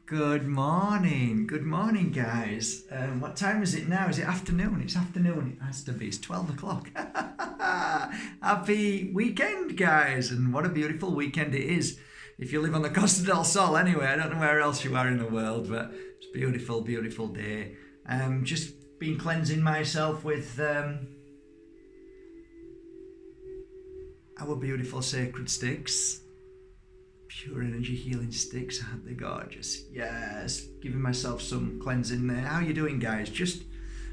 Good morning, guys. What time is it now? Is it afternoon? It's afternoon. It has to be. It's 12 o'clock. Happy weekend, guys, and what a beautiful weekend it is. If you live on the Costa del Sol, anyway, I don't know where else you are in the world, but it's a beautiful, beautiful day. Just been cleansing myself with our beautiful sacred sticks. Pure energy healing sticks, aren't they gorgeous? Yes, giving myself some cleansing there. How you doing, guys? Just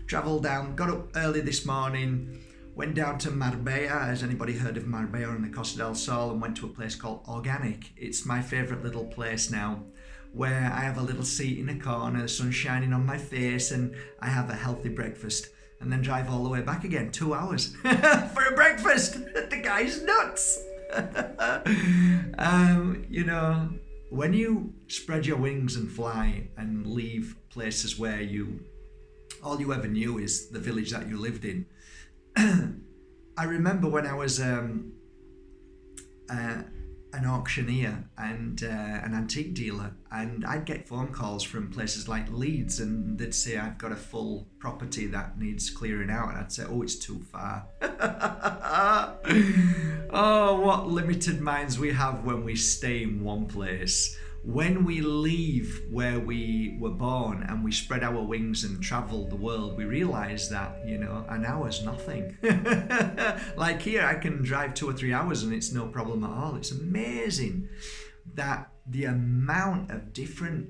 travelled down, got up early this morning, went down to Marbella. Has anybody heard of Marbella on the Costa del Sol? And went to a place called Organic. It's my favourite little place now, where I have a little seat in a corner, the sun shining on my face, and I have a healthy breakfast. And then drive all the way back again, 2 hours for a breakfast. The guy's nuts. When you spread your wings and fly and leave places where all you ever knew is the village that you lived in. I remember when I was an auctioneer and an antique dealer, and I'd get phone calls from places like Leeds, and they'd say, I've got a full property that needs clearing out, and I'd say, oh, it's too far. Oh, what limited minds we have when we stay in one place. When we leave where we were born and we spread our wings and travel the world, we realize that, an hour's nothing. Like here, I can drive 2 or 3 hours and it's no problem at all. It's amazing that the amount of different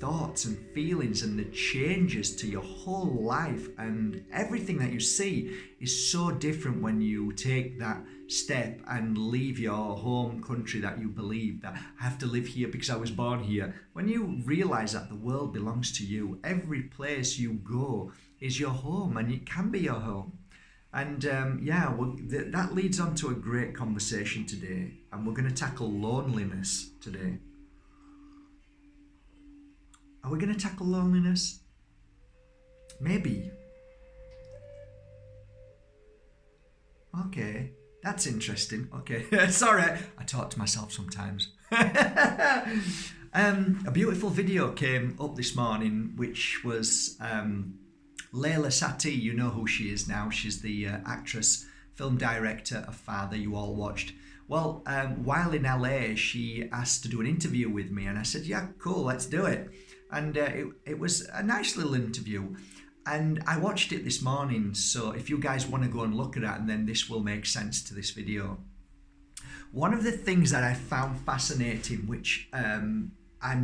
thoughts and feelings and the changes to your whole life and everything that you see is so different when you take that step and leave your home country that you believe that I have to live here because I was born here. When you realize that the world belongs to you, every place you go is your home, and it can be your home. And that leads on to a great conversation today, and we're going to tackle loneliness today. Are we going to tackle loneliness? Maybe. Okay, that's interesting. Okay, sorry, I talk to myself sometimes. A beautiful video came up this morning, which was Layla Satie. You know who she is now. She's the actress, film director of Father, you all watched. Well, while in LA, she asked to do an interview with me, and I said, yeah, cool, let's do it. And it was a nice little interview. And I watched it this morning, so if you guys want to go and look at it, and then this will make sense to this video. One of the things that I found fascinating, which I'm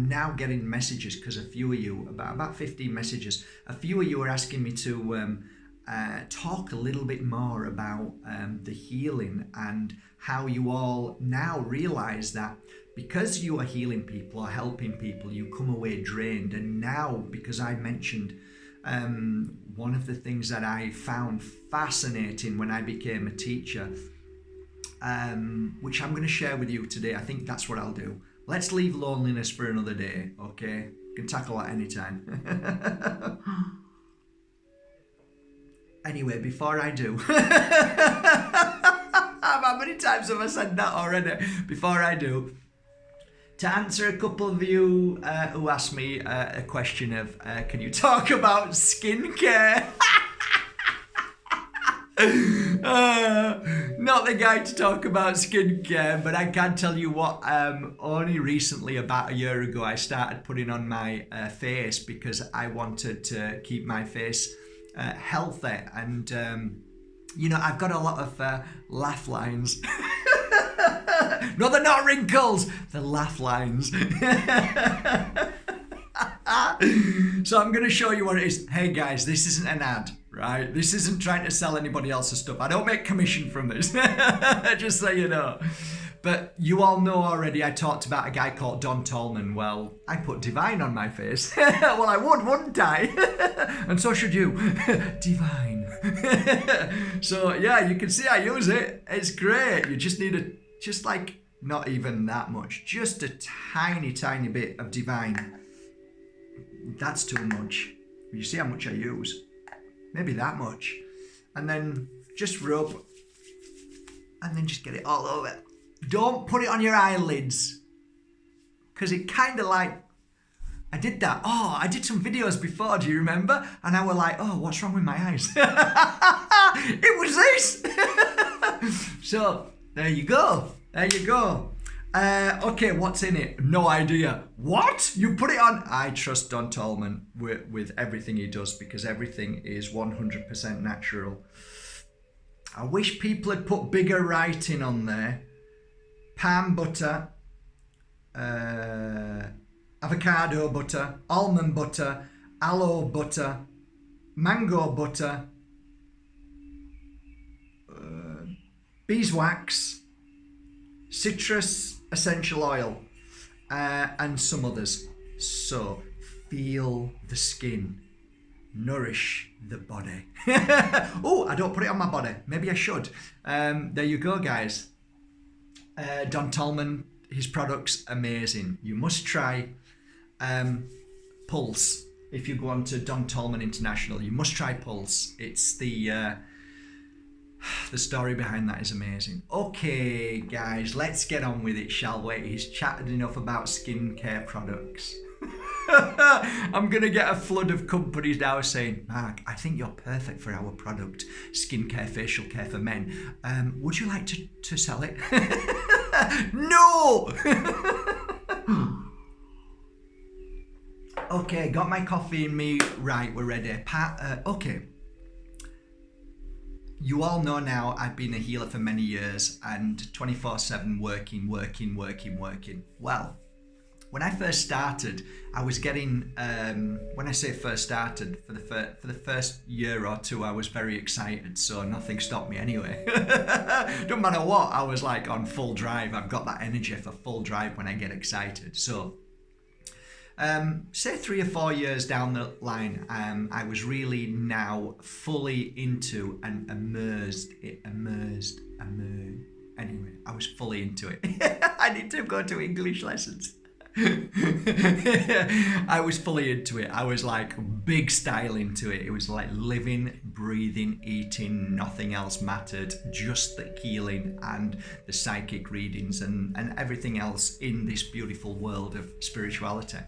now getting messages, because a few of you, about 15 messages, a few of you are asking me to talk a little bit more about the healing and how you all now realize that because you are healing people or helping people, you come away drained. And now, because I mentioned one of the things that I found fascinating when I became a teacher, which I'm going to share with you today, I think that's what I'll do. Let's leave loneliness for another day, okay? You can tackle that anytime. Anyway, before I do, how many times have I said that already? Before I do, to answer a couple of you who asked me a question of, can you talk about skincare? Not the guy to talk about skincare, but I can tell you what, only recently, about a year ago, I started putting on my face because I wanted to keep my face healthy. And, I've got a lot of laugh lines. No, they're not wrinkles, they're laugh lines. So I'm going to show you what it is. Hey guys, this isn't an ad, right? This isn't trying to sell anybody else's stuff. I don't make commission from this, just so you know. But you all know already, I talked about a guy called Don Tolman. Well, I put Divine on my face. Well, I would, wouldn't I? And so should you. Divine. So yeah, you can see I use it. It's great. You just need not even that much, just a tiny, tiny bit of Divine. That's too much. You see how much I use? Maybe that much. And then just rub, and then just get it all over. Don't put it on your eyelids, because it kind of I did that. Oh, I did some videos before, do you remember? And I was like, oh, what's wrong with my eyes? It was this. So, there you go. There you go. Okay, what's in it? No idea. What? You put it on? I trust Don Tolman with everything he does because everything is 100% natural. I wish people had put bigger writing on there. Palm butter, avocado butter, almond butter, aloe butter, mango butter, beeswax, citrus essential oil, and some others. So feel the skin, nourish the body. Oh, I don't put it on my body. Maybe I should. There you go, guys. Don Tolman, his products, amazing. You must try Pulse. If you go on to Don Tolman International, you must try Pulse. It's the story behind that is amazing. Okay, guys, let's get on with it, shall we? He's chatted enough about skincare products. I'm going to get a flood of companies now saying, Mark, I think you're perfect for our product, skincare, facial care for men. Would you like to sell it? No! Okay, got my coffee in me. Right, we're ready. Okay. You all know now I've been a healer for many years and 24/7 working. Well, when I first started, I was getting, when I say first started, for the first year or two, I was very excited, so nothing stopped me anyway. Don't matter what, I was like on full drive. I've got that energy for full drive when I get excited. So, say 3 or 4 years down the line, I was really now fully into and immersed. Anyway, I was fully into it. I need to go to English lessons. I was fully into it. I was like big style into it. It was like living, breathing, eating, nothing else mattered, just the healing and the psychic readings and everything else in this beautiful world of spirituality.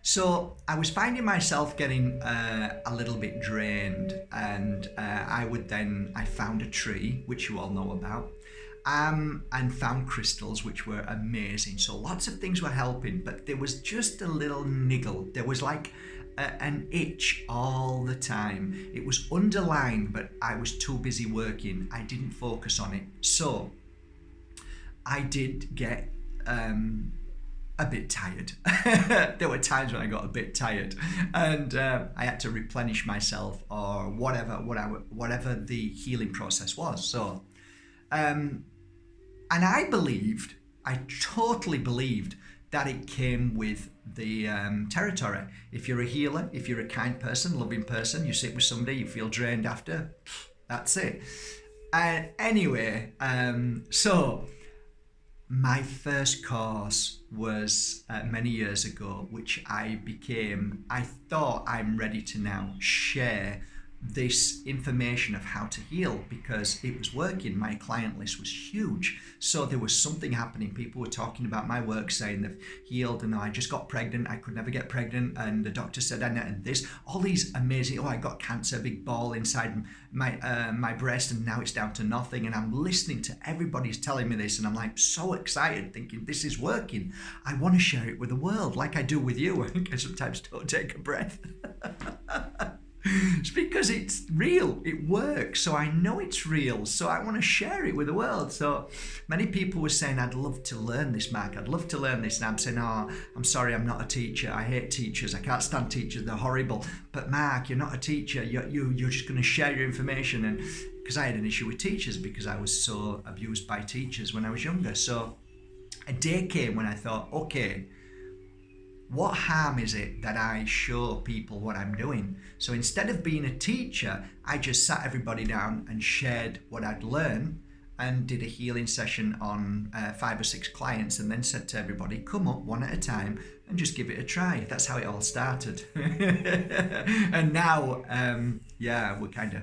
So I was finding myself getting a little bit drained, and I found a tree, which you all know about, and found crystals, which were amazing. So lots of things were helping, but there was just a little niggle. There was like an itch all the time. It was underlined, but I was too busy working. I didn't focus on it. So I did get a bit tired. There were times when I got a bit tired, and I had to replenish myself or whatever the healing process was. So, and I totally believed that it came with the territory. If you're a healer, if you're a kind person, loving person, you sit with somebody, you feel drained after, that's it. Anyway, so my first course was many years ago, which I thought I'm ready to now share this information of how to heal because it was working. My client list was huge. So there was something happening. People were talking about my work, saying they've healed, and I just got pregnant. I could never get pregnant. And the doctor said, and this, all these amazing, I got cancer, big ball inside my breast, and now it's down to nothing. And I'm listening to everybody's telling me this, and I'm like so excited, thinking this is working. I want to share it with the world like I do with you. I think I sometimes don't take a breath. It's because it's real, it works, so I know it's real, so I want to share it with the world. So many people were saying, I'd love to learn this, Mark, I'd love to learn this, and I'm saying, oh, I'm sorry, I'm not a teacher, I hate teachers, I can't stand teachers, they're horrible. But Mark, you're not a teacher, you're just going to share your information. And because I had an issue with teachers because I was so abused by teachers when I was younger. So a day came when I thought, okay, what harm is it that I show people what I'm doing? So instead of being a teacher, I just sat everybody down and shared what I'd learned and did a healing session on 5 or 6 clients, and then said to everybody, come up one at a time and just give it a try. That's how it all started. And now, we're kind of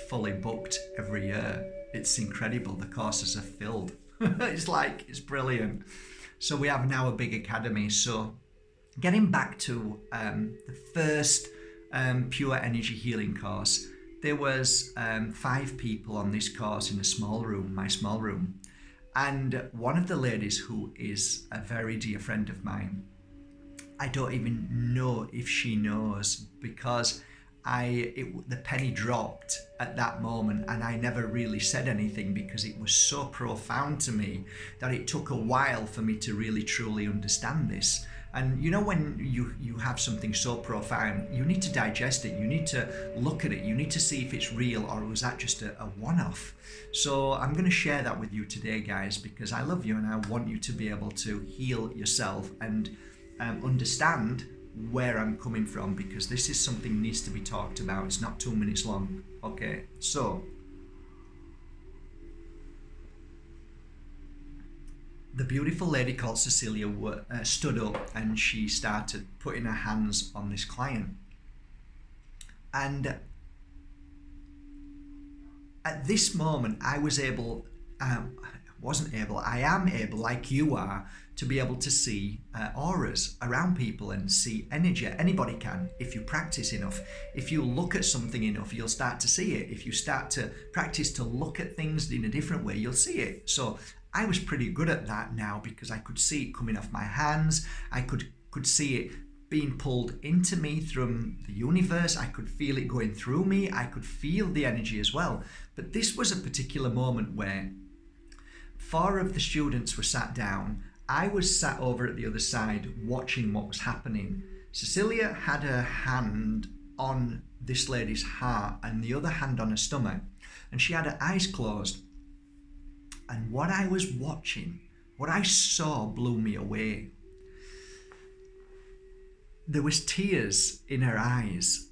fully booked every year. It's incredible. The courses are filled. It's brilliant. So we have now a big academy. So getting back to the first pure energy healing course, there was 5 people on this course in a small room, my small room. And one of the ladies, who is a very dear friend of mine, I don't even know if she knows, because the penny dropped at that moment, and I never really said anything because it was so profound to me that it took a while for me to really truly understand this. And you know, when you have something so profound, you need to digest it, you need to look at it, you need to see if it's real, or was that just a one-off. So I'm going to share that with you today, guys, because I love you and I want you to be able to heal yourself and understand where I'm coming from, because this is something that needs to be talked about. It's not 2 minutes long. Okay, so the beautiful lady called Cecilia stood up and she started putting her hands on this client. And at this moment, I am able, like you are, to be able to see auras around people and see energy. Anybody can, if you practice enough. If you look at something enough, you'll start to see it. If you start to practice to look at things in a different way, you'll see it. So I was pretty good at that now, because I could see it coming off my hands. I could see it being pulled into me from the universe. I could feel it going through me. I could feel the energy as well. But this was a particular moment where 4 of the students were sat down. I was sat over at the other side watching what was happening. Cecilia had her hand on this lady's heart and the other hand on her stomach, and she had her eyes closed. And what I was watching, what I saw, blew me away. There was tears in her eyes,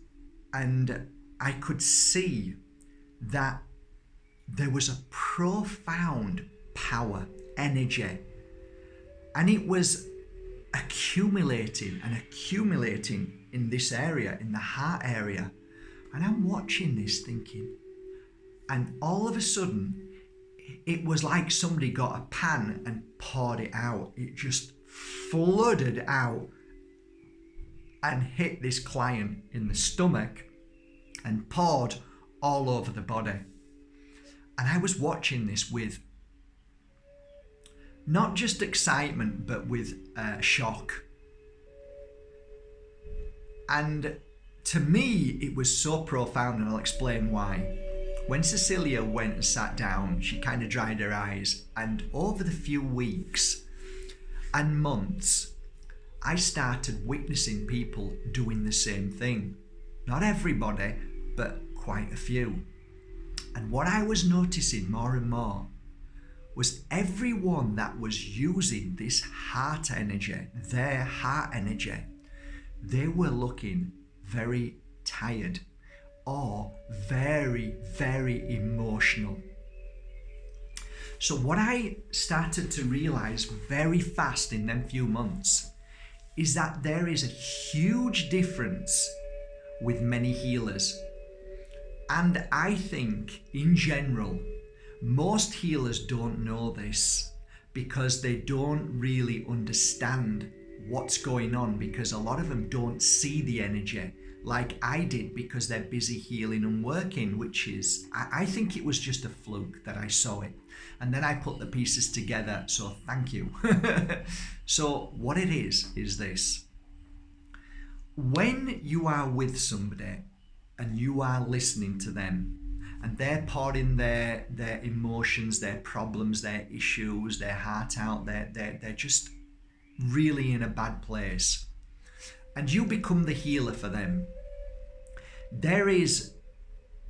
and I could see that there was a profound power, energy, and it was accumulating in this area, in the heart area. And I'm watching this thinking, and all of a sudden, it was like somebody got a pan and poured it out. It just flooded out and hit this client in the stomach and poured all over the body. And I was watching this with not just excitement, but with shock. And to me, it was so profound, and I'll explain why. When Cecilia went and sat down, she kind of dried her eyes, and over the few weeks and months, I started witnessing people doing the same thing. Not everybody, but quite a few. And what I was noticing more and more was everyone that was using this heart energy, their heart energy, they were looking very tired or very, very emotional. So what I started to realize very fast in them few months is that there is a huge difference with many healers. And I think in general, most healers don't know this because they don't really understand what's going on, because a lot of them don't see the energy like I did because they're busy healing and working, which is, I think it was just a fluke that I saw it. And then I put the pieces together, so thank you. So what it is this. When you are with somebody and you are listening to them, and they're pouring their emotions, their problems, their issues, their heart out, they're just really in a bad place, and you become the healer for them, there is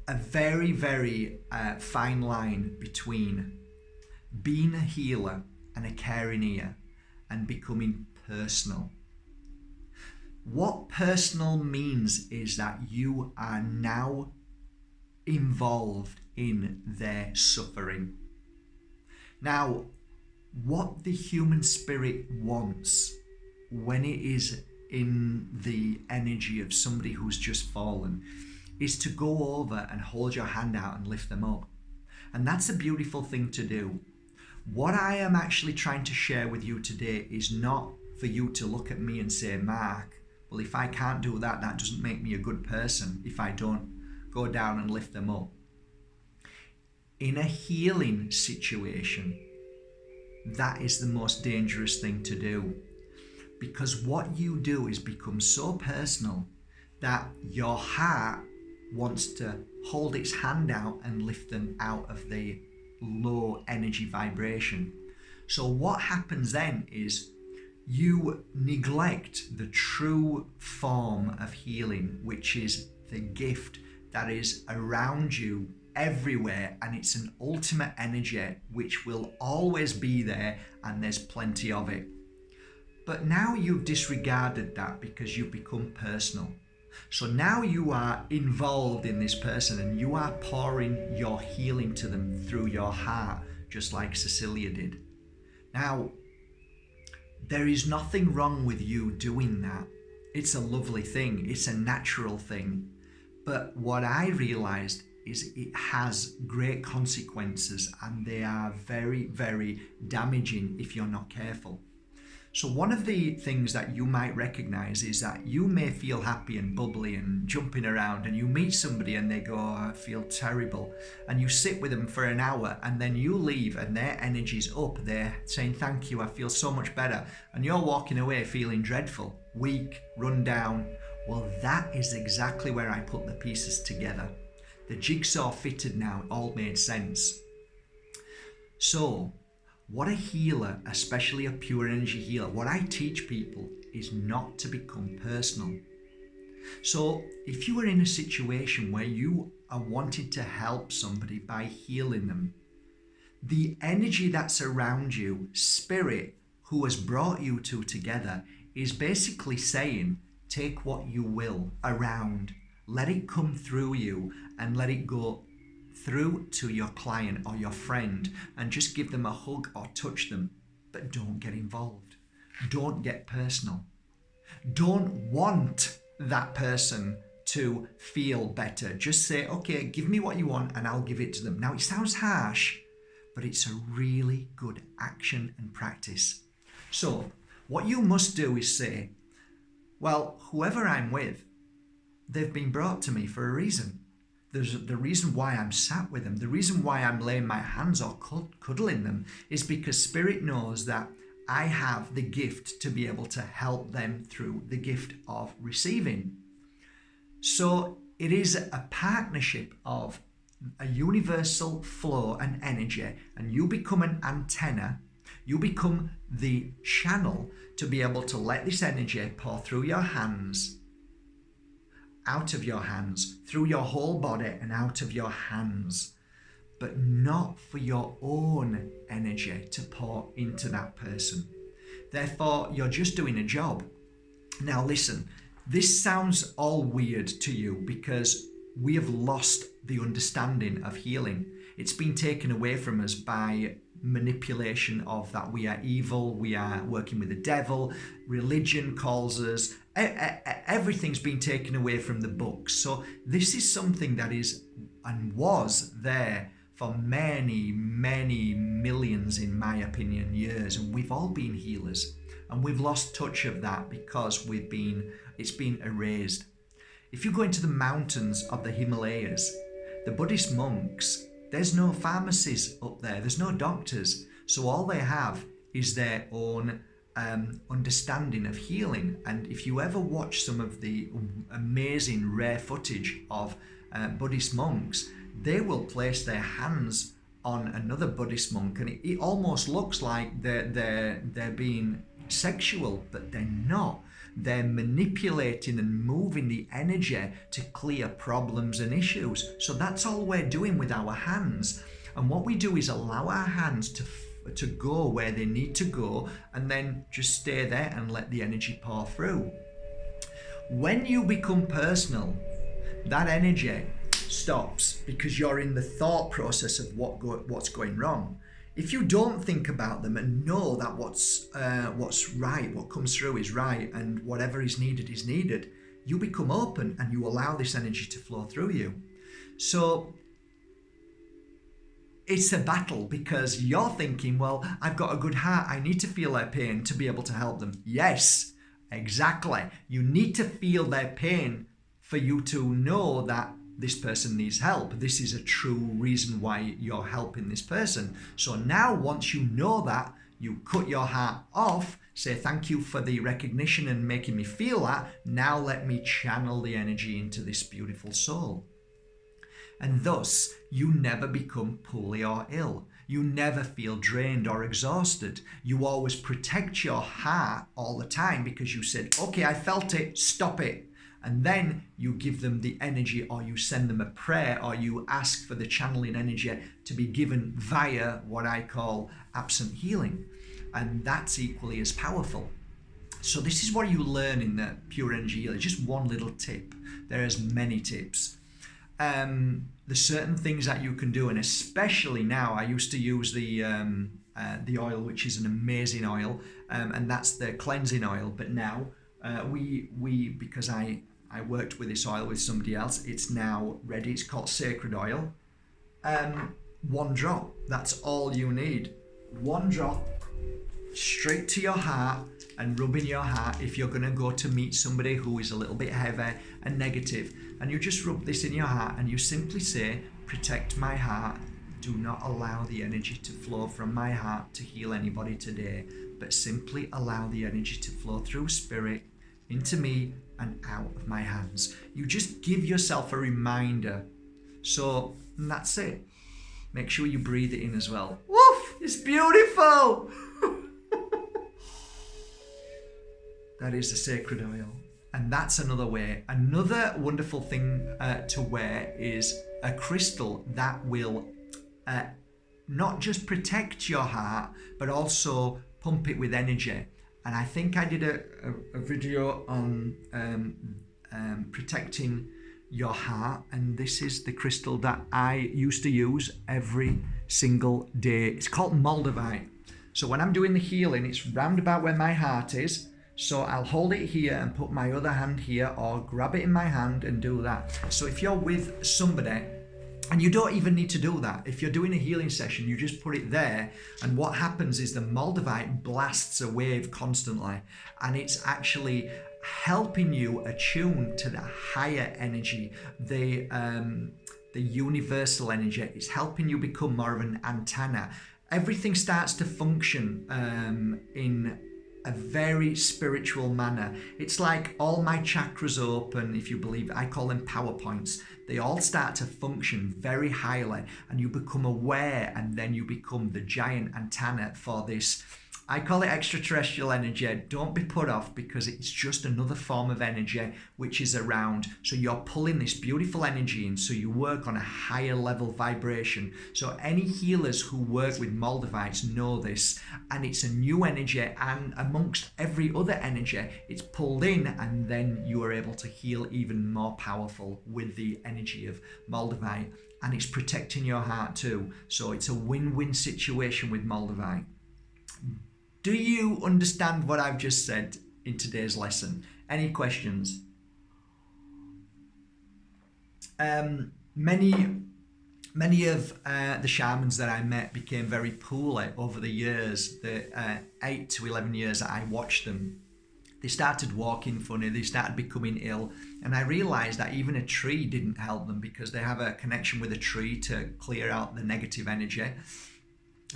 a very, very fine line between being a healer and a caring ear and becoming personal. What personal means is that you are now involved in their suffering. Now, what the human spirit wants when it is in the energy of somebody who's just fallen is to go over and hold your hand out and lift them up. And that's a beautiful thing to do. What I am actually trying to share with you today is not for you to look at me and say, Mark, well, if I can't do that, that doesn't make me a good person if I don't go down and lift them up. In a healing situation, that is the most dangerous thing to do, because what you do is become so personal that your heart wants to hold its hand out and lift them out of the low energy vibration. So what happens then is you neglect the true form of healing, which is the gift that is around you everywhere, and it's an ultimate energy which will always be there, and there's plenty of it. But now you've disregarded that because you've become personal. So now you are involved in this person and you are pouring your healing to them through your heart, just like Cecilia did. Now, there is nothing wrong with you doing that. It's a lovely thing. It's a natural thing. But what I realized is it has great consequences, and they are very, very damaging if you're not careful. So one of the things that you might recognize is that you may feel happy and bubbly and jumping around, and you meet somebody and they go, oh, I feel terrible. And you sit with them for an hour and then you leave and their energy's up. They're saying, thank you, I feel so much better. And you're walking away feeling dreadful, weak, run down. Well, that is exactly where I put the pieces together. The jigsaw fitted now, it all made sense. So, what a healer, especially a pure energy healer, what I teach people is not to become personal. So if you are in a situation where you are wanting to help somebody by healing them, the energy that's around you, spirit, who has brought you two together, is basically saying, take what you will around, let it come through you and let it go through to your client or your friend, and just give them a hug or touch them, but don't get involved. Don't get personal. Don't want that person to feel better. Just say, okay, give me what you want and I'll give it to them. Now, it sounds harsh, but it's a really good action and practice. So what you must do is say, well, whoever I'm with, they've been brought to me for a reason. There's the reason why I'm sat with them, the reason why I'm laying my hands or cuddling them is because Spirit knows that I have the gift to be able to help them through the gift of receiving. So it is a partnership of a universal flow and energy, and you become an antenna, you become the channel to be able to let this energy pour through your hands, out of your hands, through your whole body and out of your hands, but not for your own energy to pour into that person. Therefore, you're just doing a job. Now listen, this sounds all weird to you because we have lost the understanding of healing. It's been taken away from us by manipulation of that we are evil, we are working with the devil, religion calls us, everything's been taken away from the books. So this is something that is and was there for many, many millions, in my opinion, years, and we've all been healers, and we've lost touch of that because it's been erased. If you go into the mountains of the Himalayas, the Buddhist monks, there's no pharmacies up there, there's no doctors, so all they have is their own understanding of healing. And if you ever watch some of the amazing rare footage of Buddhist monks, they will place their hands on another Buddhist monk, and it almost looks like they're being sexual, but they're not. They're manipulating and moving the energy to clear problems and issues. So that's all we're doing with our hands. And what we do is allow our hands to go where they need to go, and then just stay there and let the energy pour through. When you become personal, that energy stops because you're in the thought process of what's going wrong. If you don't think about them and know that what's right, what comes through is right, and whatever is needed, you become open and you allow this energy to flow through you. So it's a battle because you're thinking, well, I've got a good heart. I need to feel their pain to be able to help them. Yes, exactly. You need to feel their pain for you to know that this person needs help. This is a true reason why you're helping this person. So now once you know that, you cut your heart off, say thank you for the recognition and making me feel that. Now let me channel the energy into this beautiful soul. And thus, you never become poorly or ill. You never feel drained or exhausted. You always protect your heart all the time because you said, okay, I felt it, stop it. And then you give them the energy, or you send them a prayer, or you ask for the channeling energy to be given via what I call absent healing. And that's equally as powerful. So this is what you learn in the Pure Energy Healer. Just one little tip. There's many tips. There's certain things that you can do, and especially now, I used to use the oil, which is an amazing oil, and that's the cleansing oil. But now we because I worked with this oil with somebody else, it's now ready. It's called sacred oil. One drop. That's all you need. One drop straight to your heart and rub in your heart if you're going to go to meet somebody who is a little bit heavy and negative. And you just rub this in your heart and you simply say, protect my heart. Do not allow the energy to flow from my heart to heal anybody today, but simply allow the energy to flow through spirit into me and out of my hands. You just give yourself a reminder. So that's it. Make sure you breathe it in as well. Woof! It's beautiful! That is the sacred oil. And that's another way. Another wonderful thing to wear is a crystal that will not just protect your heart, but also pump it with energy. And I think I did a video on protecting your heart. And this is the crystal that I used to use every single day. It's called Moldavite. So when I'm doing the healing, it's round about where my heart is. So I'll hold it here and put my other hand here, or grab it in my hand and do that. So if you're with somebody, and you don't even need to do that. If you're doing a healing session, you just put it there. And what happens is the Moldavite blasts a wave constantly. And it's actually helping you attune to the higher energy, the universal energy. It's helping you become more of an antenna. Everything starts to function in a very spiritual manner. It's like all my chakras open, if you believe it. I call them power points. They all start to function very highly, and you become aware, and then you become the giant antenna for this. I call it extraterrestrial energy. Don't be put off, because it's just another form of energy which is around. So you're pulling this beautiful energy in, so you work on a higher level vibration. So any healers who work with Moldavites know this, and it's a new energy, and amongst every other energy, it's pulled in, and then you are able to heal even more powerful with the energy of Moldavite, and it's protecting your heart too. So it's a win-win situation with Moldavite. Do you understand what I've just said in today's lesson? Any questions? Many of the shamans that I met became very poorly over the years, the 8 to 11 years that I watched them. They started walking funny, they started becoming ill, and I realized that even a tree didn't help them, because they have a connection with a tree to clear out the negative energy.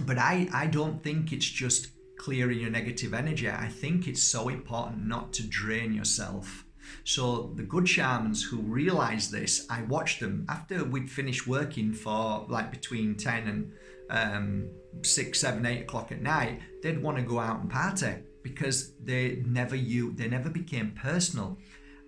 But I don't think it's just clearing your negative energy. I think it's so important not to drain yourself. So the good shamans who realized this, I watched them after we'd finished working for like between 10 and 6, 7, 8 o'clock at night. They'd want to go out and party, because they never became personal.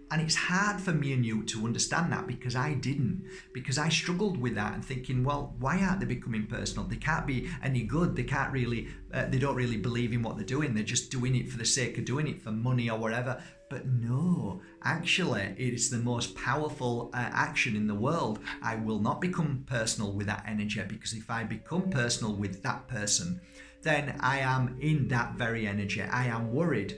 And it's hard for me and you to understand that, because I didn't. Because I struggled with that and thinking, well, why aren't they becoming personal? They can't be any good. They can't really, they don't really believe in what they're doing. They're just doing it for the sake of doing it, for money or whatever. But no, actually, it is the most powerful action in the world. I will not become personal with that energy, because if I become personal with that person, then I am in that very energy. I am worried.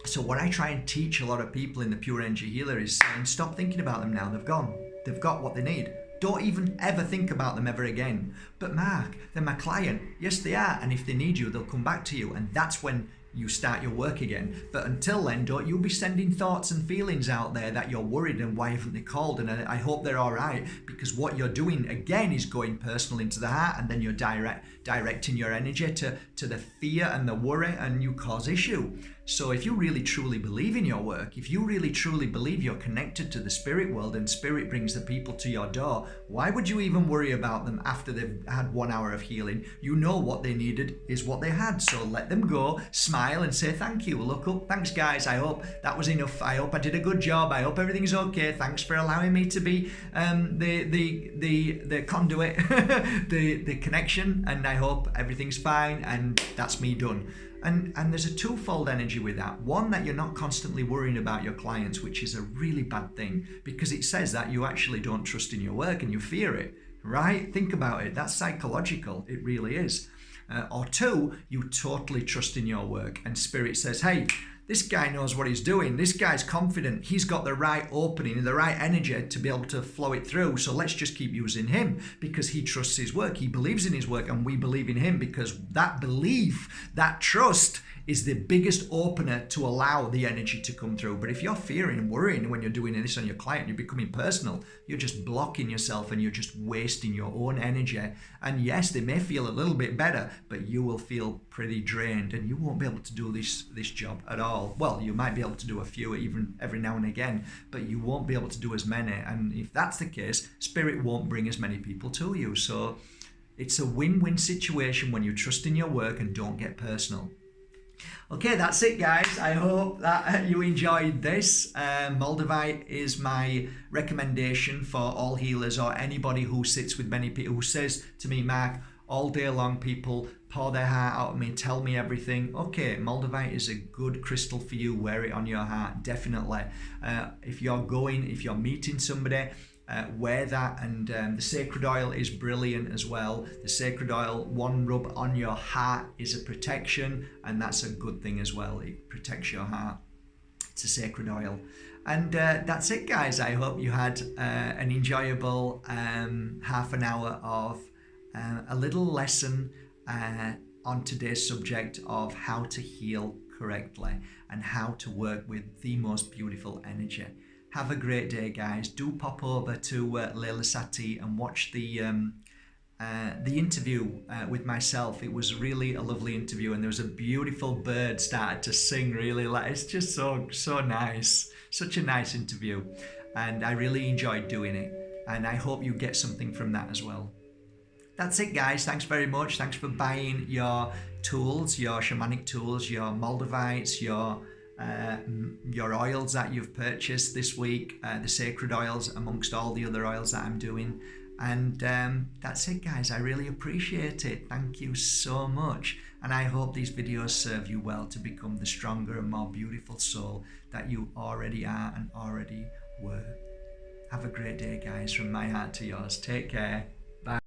So what I try and teach a lot of people in the Pure Energy Healer is saying, stop thinking about them now. They've gone. They've got what they need. Don't even ever think about them ever again. But Mark, they're my client. Yes, they are. And if they need you, they'll come back to you. And that's when you start your work again. But until then, don't you be sending thoughts and feelings out there that you're worried and why haven't they called? And I hope they're all right, because what you're doing again is going personal into the heart, and then you're directing your energy to the fear and the worry, and you cause issue. So if you really truly believe in your work, if you really truly believe you're connected to the spirit world and spirit brings the people to your door, why would you even worry about them after they've had 1 hour of healing? You know what they needed is what they had. So let them go, smile and say thank you. Look up, thanks guys, I hope that was enough. I hope I did a good job. I hope everything's okay. Thanks for allowing me to be the conduit, the connection, and I hope everything's fine, and that's me done. And there's a twofold energy with that. One, that you're not constantly worrying about your clients, which is a really bad thing, because it says that you actually don't trust in your work and you fear it, right? Think about it. That's psychological. It really is. Or two, you totally trust in your work and spirit says, hey, this guy knows what he's doing. This guy's confident. He's got the right opening and the right energy to be able to flow it through. So let's just keep using him because he trusts his work. He believes in his work and we believe in him, because that belief, that trust is the biggest opener to allow the energy to come through. But if you're fearing and worrying when you're doing this on your client, you're becoming personal, you're just blocking yourself and you're just wasting your own energy. And yes, they may feel a little bit better, but you will feel pretty drained and you won't be able to do this job at all. Well, you might be able to do a few even every now and again, but you won't be able to do as many. And if that's the case, spirit won't bring as many people to you. So it's a win-win situation when you trust in your work and don't get personal. Okay, that's it guys. I hope that you enjoyed this. Moldavite is my recommendation for all healers or anybody who sits with many people, who says to me, Mark, all day long people pour their heart out of me, tell me everything. Okay, Moldavite is a good crystal for you. Wear it on your heart, definitely. If you're meeting somebody, wear that, and the sacred oil is brilliant as well. The sacred oil, one rub on your heart is a protection, and that's a good thing as well. It protects your heart. It's a sacred oil. And that's it guys. I hope you had an enjoyable half an hour of a little lesson on today's subject of how to heal correctly and how to work with the most beautiful energy. Have a great day, guys. Do pop over to Leila Sati and watch the interview with myself. It was really a lovely interview, and there was a beautiful bird started to sing. Really, it's just so nice. Such a nice interview, and I really enjoyed doing it. And I hope you get something from that as well. That's it, guys. Thanks very much. Thanks for buying your tools, your shamanic tools, your Moldavites, your oils that you've purchased this week, the sacred oils amongst all the other oils that I'm doing. And that's it guys. I really appreciate it. Thank you so much, and I hope these videos serve you well to become the stronger and more beautiful soul that you already are and already were. Have a great day guys, from my heart to yours. Take care.